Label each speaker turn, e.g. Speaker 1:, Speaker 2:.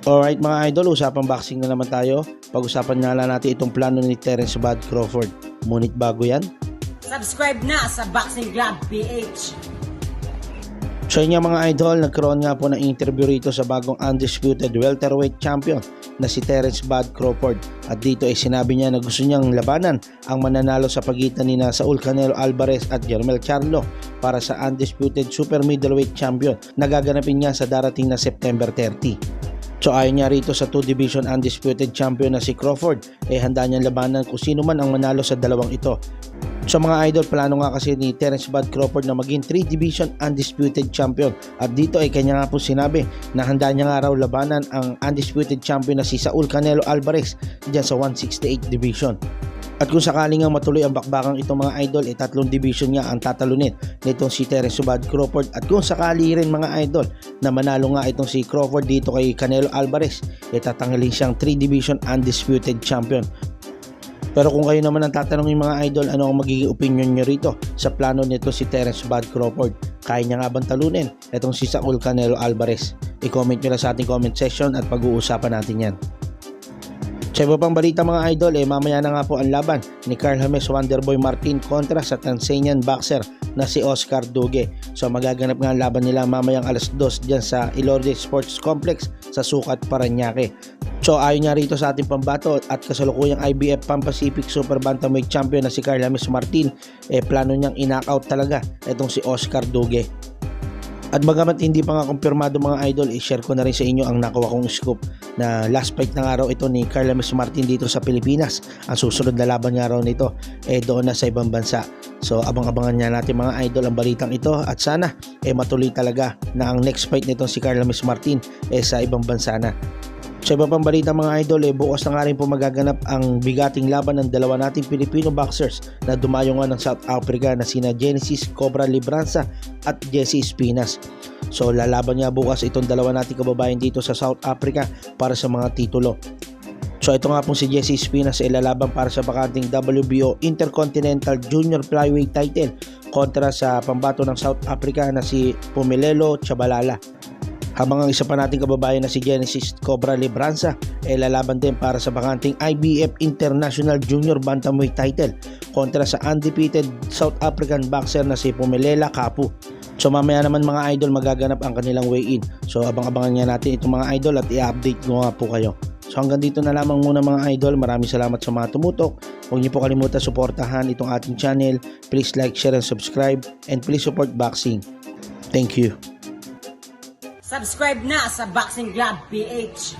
Speaker 1: Alright mga idol, usapang boxing na naman tayo. Pag-usapan nga lang natin itong plano ni Terence Bud Crawford. Ngunit bago yan,
Speaker 2: subscribe na sa Boxing Club PH.
Speaker 1: so yun nga mga idol, nagkaroon nga po ng interview rito sa bagong undisputed welterweight champion na si Terence Bud Crawford. At dito ay sinabi niya na gusto niyang labanan ang mananalo sa pagitan ni Saul Canelo Alvarez at Jermell Charlo para sa undisputed super middleweight champion na gaganapin niya sa darating na September 30. So ayon niya rito sa 2 division undisputed champion na si Crawford, handa niyang labanan kung sino man ang manalo sa dalawang ito. So mga idol, plano nga kasi ni Terence Bud Crawford na maging 3 division undisputed champion. At dito ay kanya nga po sinabi na handa niya nga raw labanan ang undisputed champion na si Saul Canelo Alvarez dyan sa 168 division. At kung sakaling nga matuloy ang bakbakang itong mga idol, 3 division nga ang tatalunin nitong si Terence Bud Crawford. At kung sakali rin mga idol na manalo nga itong si Crawford dito kay Canelo Alvarez, tatanggalin siyang 3 division undisputed champion. Pero kung kayo naman ang tatanungin mga idol, ano ang magiging opinion nyo rito sa plano nito si Terence Bud Crawford? Kaya niya nga bang talunin itong si Saul Canelo Alvarez? I-comment nyo na sa ating comment section at pag-uusapan natin yan. Sa iba pang balita mga idol, mamaya na nga po ang laban ni Carl James Wonderboy Martin kontra sa Tanzanian boxer na si Oscar Duque. So magaganap nga ang laban nila mamayang alas 2 dyan sa Ilorde Sports Complex sa Sucat, Parañaque. So ayon nga rito sa ating pambato at kasalukuyang IBF Pan Pacific Super Bantamweight Champion na si Carl James Martin, plano niyang in-knockout talaga itong si Oscar Duque. At bagamat hindi pa nga kumpirmado mga idol, i-share ko na rin sa inyo ang nakuha kong scoop na last fight na nga raw ito ni Carl James Martin dito sa Pilipinas. Ang susunod na laban nga raw nito doon na sa ibang bansa. So abang-abangan nga natin mga idol ang balitang ito at sana matuloy talaga na ang next fight nitong si Carl James Martin sa ibang bansa na. Sa iba pang balita mga idol, bukas na nga rin po magaganap ang bigating laban ng dalawa nating Filipino boxers na dumayo nga ng South Africa na sina Genesis Cobra Libranza at Jesse Espinas. So lalaban nga bukas itong dalawa nating kababayan dito sa South Africa para sa mga titulo. So ito nga pong si Jesse Espinas ay lalaban para sa bakanting WBO Intercontinental Junior Flyweight title kontra sa pambato ng South Africa na si Pumilelo Chabalala. Habang ang isa pa nating kababayan na si Genesis Cobra Libranza lalaban din para sa bakanting IBF International Junior Bantamweight title kontra sa undefeated South African boxer na si Pumelela Kapu. So mamaya naman mga idol magaganap ang kanilang weigh-in. So abang-abangan nga natin itong mga idol at i-update ko nga po kayo. So hanggang dito na lamang muna mga idol. Maraming salamat sa mga tumutok. Huwag niyo po kalimutan suportahan itong ating channel. Please like, share, and subscribe. And please support boxing. Thank you.
Speaker 2: Subscribe na sa Boxing Club PH.